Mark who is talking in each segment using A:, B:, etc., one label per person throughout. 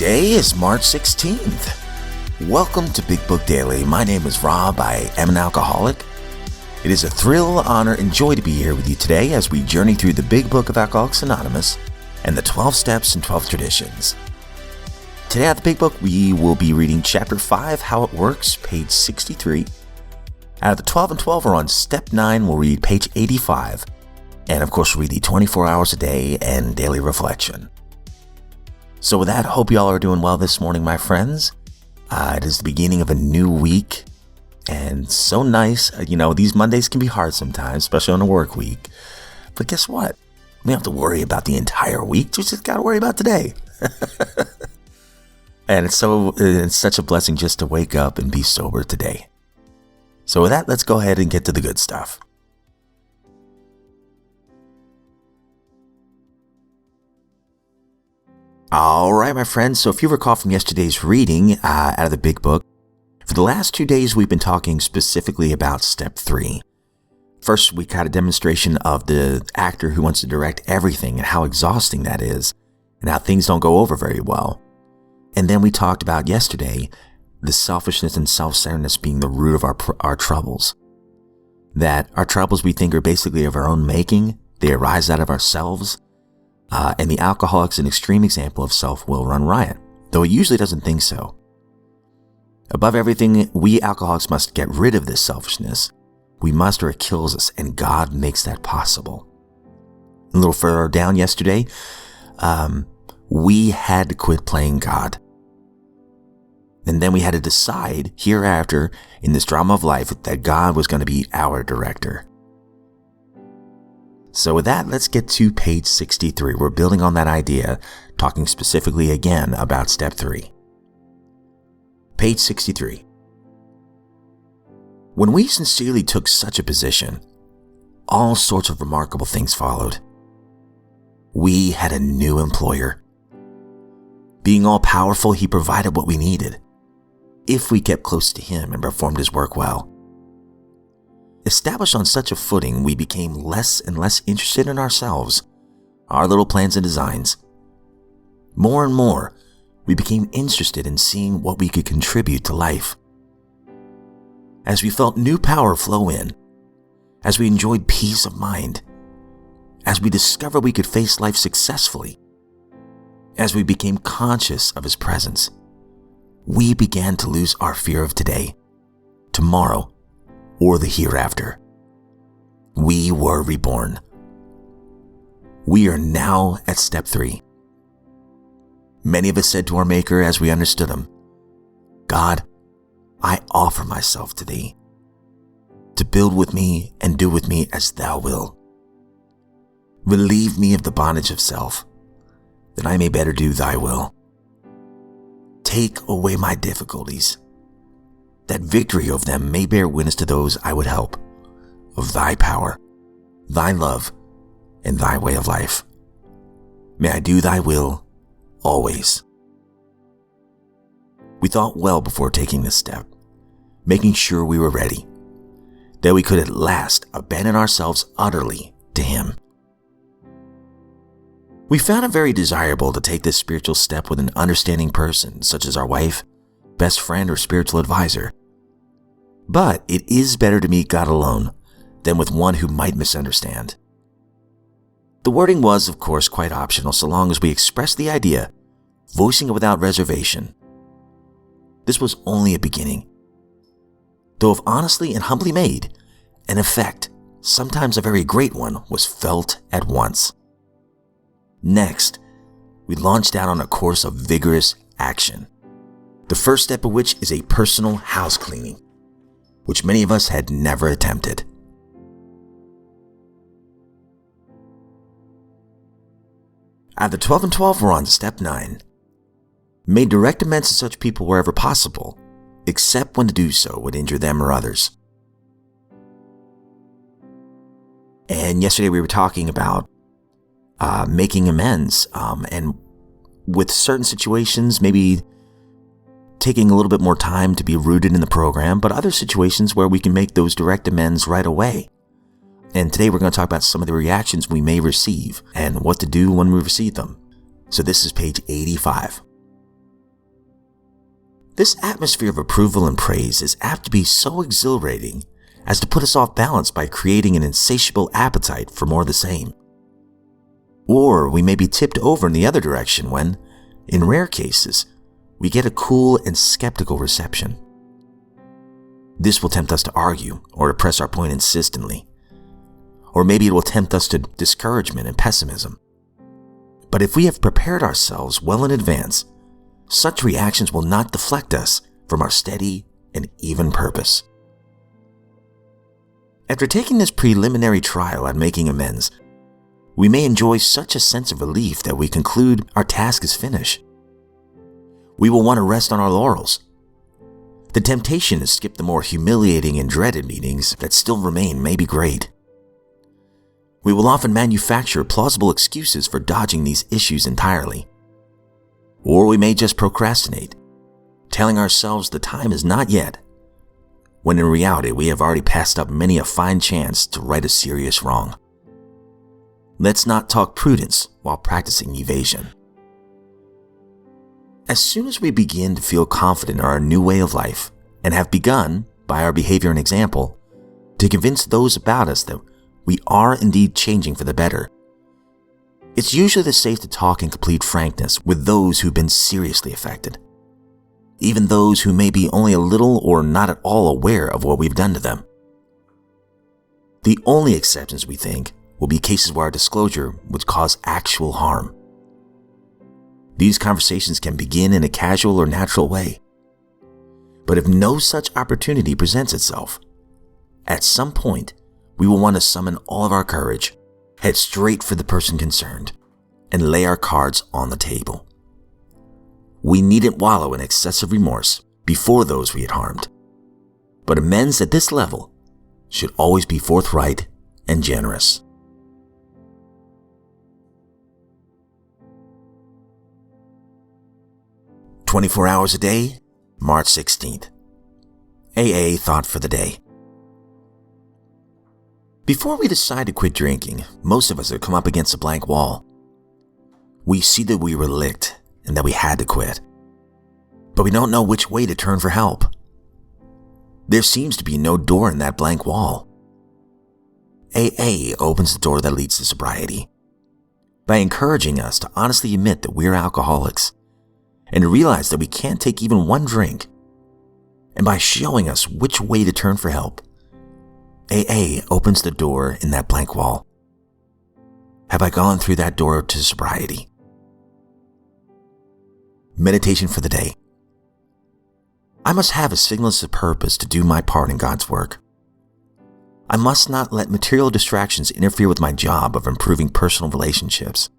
A: Today is March 16th. Welcome to Big Book Daily. My name is Rob. I am an alcoholic. It is a thrill, honor, and joy to be here with you today as we journey through the Big Book of Alcoholics Anonymous and the 12 Steps and 12 Traditions. Today at the Big Book, we will be reading Chapter 5, How It Works, page 63. Out of the 12 and 12, we're on Step 9. We'll read page 85. And of course, we'll read the 24 hours a day and daily reflection. So with that, hope you all are doing well this morning, my friends. It is the beginning of a new week, and so nice. These Mondays can be hard sometimes, especially on a work week. But guess what? We don't have to worry about the entire week. We just got to worry about today. And it's such a blessing just to wake up and be sober today. So with that, let's go ahead and get to the good stuff. All right, my friends. So if you recall from yesterday's reading out of the Big Book, for the last 2 days, we've been talking specifically about Step 3. First, we got a demonstration of the actor who wants to direct everything and how exhausting that is and how things don't go over very well. And then we talked about yesterday the selfishness and self-centeredness being the root of our troubles. That our troubles we think are basically of our own making. They arise out of ourselves. And the alcoholic's an extreme example of self-will run riot, though he usually doesn't think so. Above everything, we alcoholics must get rid of this selfishness. We must, or it kills us, and God makes that possible. A little further down yesterday, we had to quit playing God. And then we had to decide hereafter in this drama of life that God was going to be our director. So with that, let's get to page 63. We're building on that idea, talking specifically again about Step 3. Page 63. When we sincerely took such a position, all sorts of remarkable things followed. We had a new employer. Being all-powerful, he provided what we needed, if we kept close to him and performed his work well. Established on such a footing, we became less and less interested in ourselves, our little plans and designs. More and more, we became interested in seeing what we could contribute to life. As we felt new power flow in, as we enjoyed peace of mind, as we discovered we could face life successfully, as we became conscious of his presence, we began to lose our fear of today, tomorrow, or the hereafter. We were reborn. We are now at Step 3. Many of us said to our Maker as we understood him, God, I offer myself to thee, to build with me and do with me as thou wilt. Relieve me of the bondage of self, that I may better do thy will. Take away my difficulties, that victory of them may bear witness to those I would help, of thy power, thy love, and thy way of life. May I do thy will always. We thought well before taking this step, making sure we were ready, that we could at last abandon ourselves utterly to him. We found it very desirable to take this spiritual step with an understanding person, such as our wife, best friend, or spiritual advisor. But it is better to meet God alone than with one who might misunderstand. The wording was, of course, quite optional so long as we expressed the idea, voicing it without reservation. This was only a beginning. Though if honestly and humbly made, an effect, sometimes a very great one, was felt at once. Next, we launched out on a course of vigorous action. The first step of which is a personal house cleaning, which many of us had never attempted. Out of the 12 and 12, we're on Step 9. Made direct amends to such people wherever possible, except when to do so would injure them or others. And yesterday we were talking about making amends, and with certain situations, maybe taking a little bit more time to be rooted in the program, but other situations where we can make those direct amends right away. And today we're going to talk about some of the reactions we may receive and what to do when we receive them. So this is page 85. This atmosphere of approval and praise is apt to be so exhilarating as to put us off balance by creating an insatiable appetite for more of the same. Or we may be tipped over in the other direction when, in rare cases, we get a cool and skeptical reception. This will tempt us to argue or to press our point insistently. Or maybe it will tempt us to discouragement and pessimism. But if we have prepared ourselves well in advance, such reactions will not deflect us from our steady and even purpose. After taking this preliminary trial at making amends, we may enjoy such a sense of relief that we conclude our task is finished. We will want to rest on our laurels. The temptation to skip the more humiliating and dreaded meetings that still remain may be great. We will often manufacture plausible excuses for dodging these issues entirely. Or we may just procrastinate, telling ourselves the time is not yet, when in reality we have already passed up many a fine chance to right a serious wrong. Let's not talk prudence while practicing evasion. As soon as we begin to feel confident in our new way of life and have begun, by our behavior and example, to convince those about us that we are indeed changing for the better, it's usually safe to talk in complete frankness with those who've been seriously affected, even those who may be only a little or not at all aware of what we've done to them. The only exceptions, we think, will be cases where our disclosure would cause actual harm. These conversations can begin in a casual or natural way. But if no such opportunity presents itself, at some point we will want to summon all of our courage, head straight for the person concerned, and lay our cards on the table. We needn't wallow in excessive remorse before those we had harmed. But amends at this level should always be forthright and generous. "24 hours a day, March 16th. AA thought for the day. Before we decide to quit drinking, most of us have come up against a blank wall. We see that we were licked and that we had to quit, but we don't know which way to turn for help. There seems to be no door in that blank wall. AA opens the door that leads to sobriety by encouraging us to honestly admit that we're alcoholics and to realize that we can't take even one drink, and by showing us which way to turn for help. AA opens the door in that blank wall. Have I gone through that door to sobriety? Meditation for the day. I must have a singleness of purpose to do my part in God's work. I must not let material distractions interfere with my job of improving personal relationships.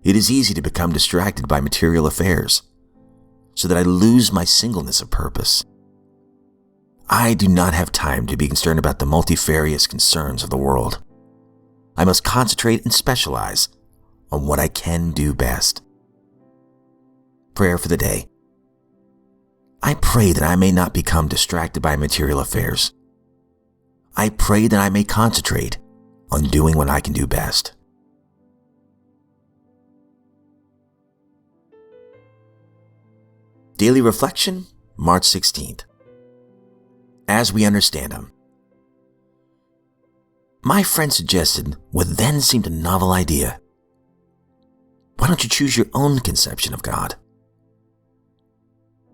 A: It is easy to become distracted by material affairs, so that I lose my singleness of purpose. I do not have time to be concerned about the multifarious concerns of the world. I must concentrate and specialize on what I can do best. Prayer for the day. I pray that I may not become distracted by material affairs. I pray that I may concentrate on doing what I can do best. Daily Reflection, March 16th. As we understand Him. My friend suggested what then seemed a novel idea. Why don't you choose your own conception of God?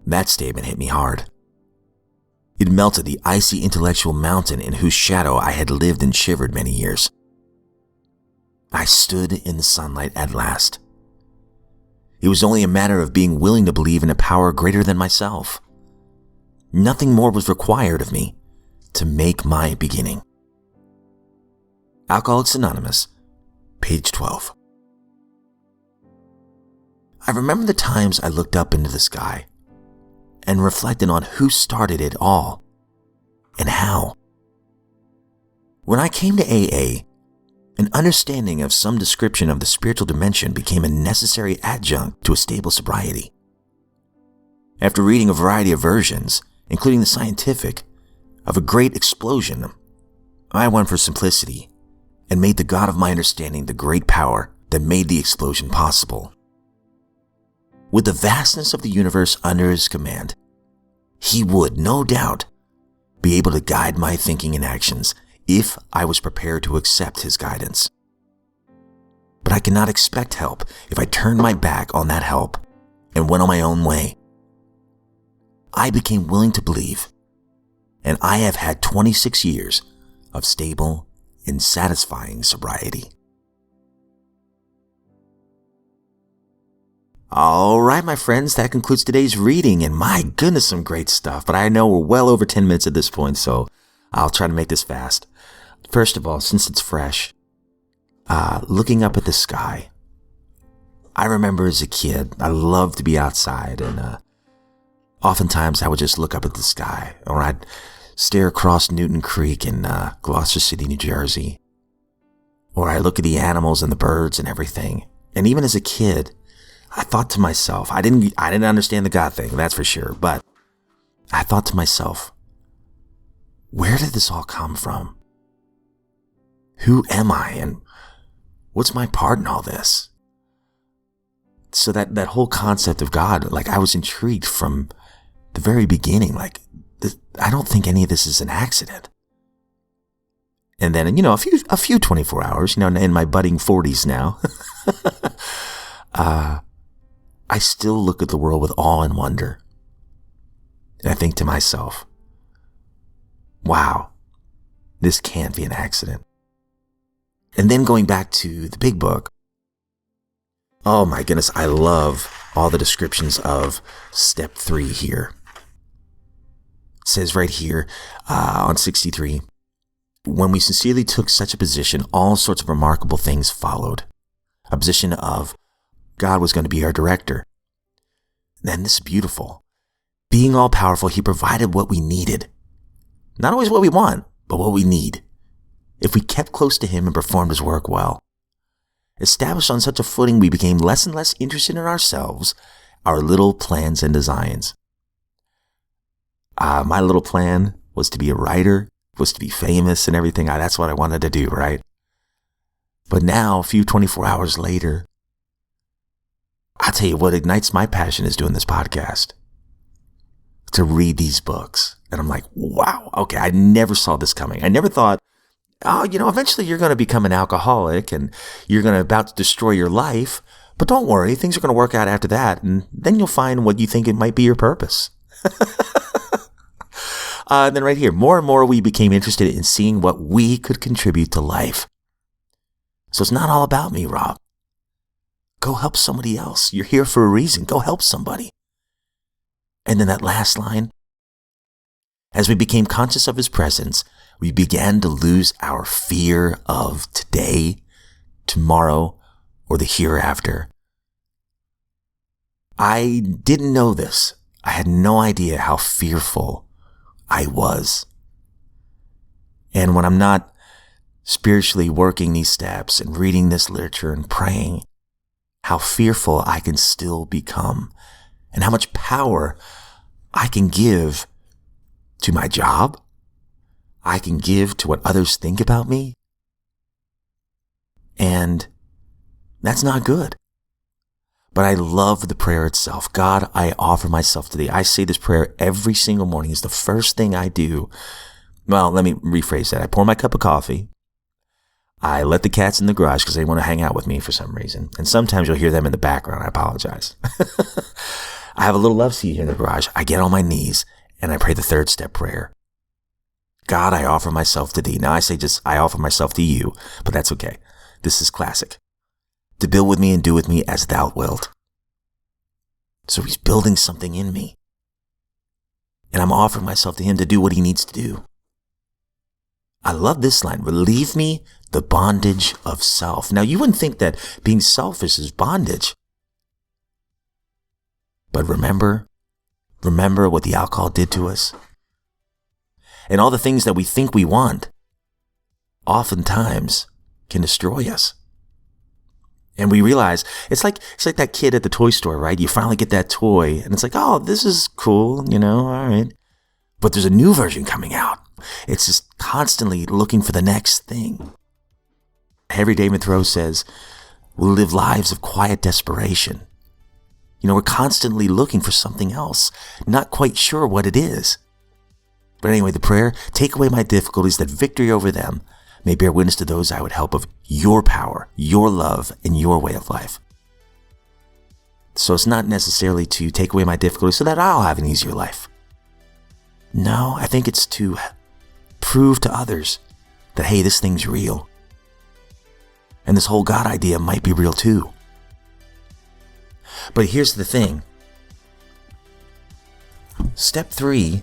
A: That statement hit me hard. It melted the icy intellectual mountain in whose shadow I had lived and shivered many years. I stood in the sunlight at last. It was only a matter of being willing to believe in a power greater than myself. Nothing more was required of me to make my beginning. Alcoholics Anonymous, page 12. I remember the times I looked up into the sky and reflected on who started it all and how. When I came to AA, an understanding of some description of the spiritual dimension became a necessary adjunct to a stable sobriety. After reading a variety of versions, including the scientific, of a great explosion, I went for simplicity and made the God of my understanding the great power that made the explosion possible. With the vastness of the universe under his command, he would, no doubt, be able to guide my thinking and actions if I was prepared to accept his guidance. But I cannot expect help if I turned my back on that help and went on my own way. I became willing to believe, and I have had 26 years of stable and satisfying sobriety. All right, my friends, that concludes today's reading, and my goodness, some great stuff. But I know we're well over 10 minutes at this point, so I'll try to make this fast. First of all, since it's fresh, looking up at the sky. I remember as a kid, I loved to be outside, and oftentimes I would just look up at the sky, or I'd stare across Newton Creek in Gloucester City, New Jersey, or I look at the animals and the birds and everything. And even as a kid, I thought to myself, I didn't understand the God thing, that's for sure, but I thought to myself, where did this all come from? Who am I, and what's my part in all this? So that whole concept of God, like, I was intrigued from the very beginning. Like, I don't think any of this is an accident. And then, a few 24 hours, in my budding 40s now, I still look at the world with awe and wonder. And I think to myself, wow, this can't be an accident. And then going back to the big book, oh my goodness, I love all the descriptions of step 3 here. It says right here on 63, when we sincerely took such a position, all sorts of remarkable things followed. A position of God was going to be our director. Then this is beautiful. Being all powerful, he provided what we needed. Not always what we want, but what we need. If we kept close to him and performed his work well. Established on such a footing, we became less and less interested in ourselves, our little plans and designs. My little plan was to be a writer, was to be famous and everything. That's what I wanted to do, right? But now, a few 24 hours later, I'll tell you what ignites my passion is doing this podcast. To read these books. And I'm like, wow, okay, I never saw this coming. I never thought, eventually you're going to become an alcoholic and you're going to about to destroy your life. But don't worry, things are going to work out after that. And then you'll find what you think it might be your purpose. And then right here, more and more we became interested in seeing what we could contribute to life. So it's not all about me, Rob. Go help somebody else. You're here for a reason. Go help somebody. And then that last line, as we became conscious of his presence, we began to lose our fear of today, tomorrow, or the hereafter. I didn't know this. I had no idea how fearful I was. And when I'm not spiritually working these steps and reading this literature and praying, how fearful I can still become and how much power I can give to my job, I can give to what others think about me. And that's not good. But I love the prayer itself. God, I offer myself to thee. I say this prayer every single morning. It's the first thing I do. Well, let me rephrase that. I pour my cup of coffee. I let the cats in the garage because they want to hang out with me for some reason. And sometimes you'll hear them in the background. I apologize. I have a little love seat here in the garage. I get on my knees and I pray the 3rd step prayer. God, I offer myself to thee. Now I say I offer myself to you, but that's okay. This is classic. To build with me and do with me as thou wilt. So he's building something in me. And I'm offering myself to him to do what he needs to do. I love this line. Relieve me the bondage of self. Now, you wouldn't think that being selfish is bondage. But remember what the alcohol did to us? And all the things that we think we want oftentimes can destroy us. And we realize it's like that kid at the toy store, right? You finally get that toy and it's like, oh, this is cool, all right. But there's a new version coming out. It's just constantly looking for the next thing. Henry David Thoreau says, we'll live lives of quiet desperation. We're constantly looking for something else, not quite sure what it is. But anyway, the prayer, take away my difficulties, that victory over them may bear witness to those I would help of your power, your love, and your way of life. So it's not necessarily to take away my difficulties so that I'll have an easier life. No, I think it's to prove to others that, hey, this thing's real. And this whole God idea might be real too. But here's the thing. Step 3,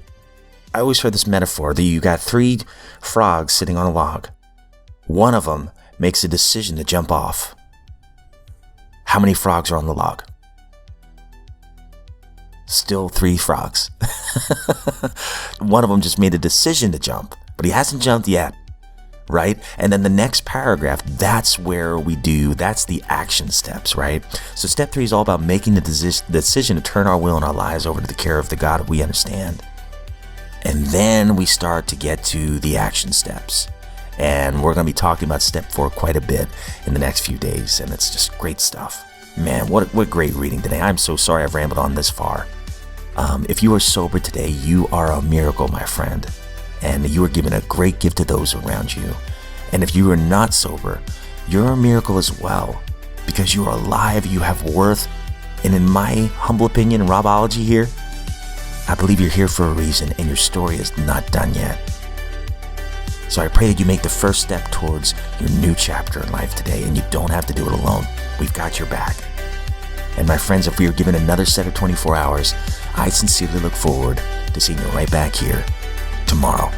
A: I always heard this metaphor that you got 3 frogs sitting on a log. One of them makes a decision to jump off. How many frogs are on the log? Still 3 frogs. One of them just made a decision to jump, but he hasn't jumped yet, right? And then the next paragraph, that's the action steps, right? So step 3 is all about making the decision to turn our will and our lives over to the care of the God we understand. And then we start to get to the action steps. And we're going to be talking about step 4 quite a bit in the next few days. And it's just great stuff. Man, what great reading today. I'm so sorry I've rambled on this far. If you are sober today, you are a miracle, my friend. And you are giving a great gift to those around you. And if you are not sober, you're a miracle as well. Because you are alive, you have worth. And in my humble opinion, Robology here, I believe you're here for a reason and your story is not done yet. So I pray that you make the first step towards your new chapter in life today, and you don't have to do it alone. We've got your back. And my friends, if we are given another set of 24 hours, I sincerely look forward to seeing you right back here tomorrow.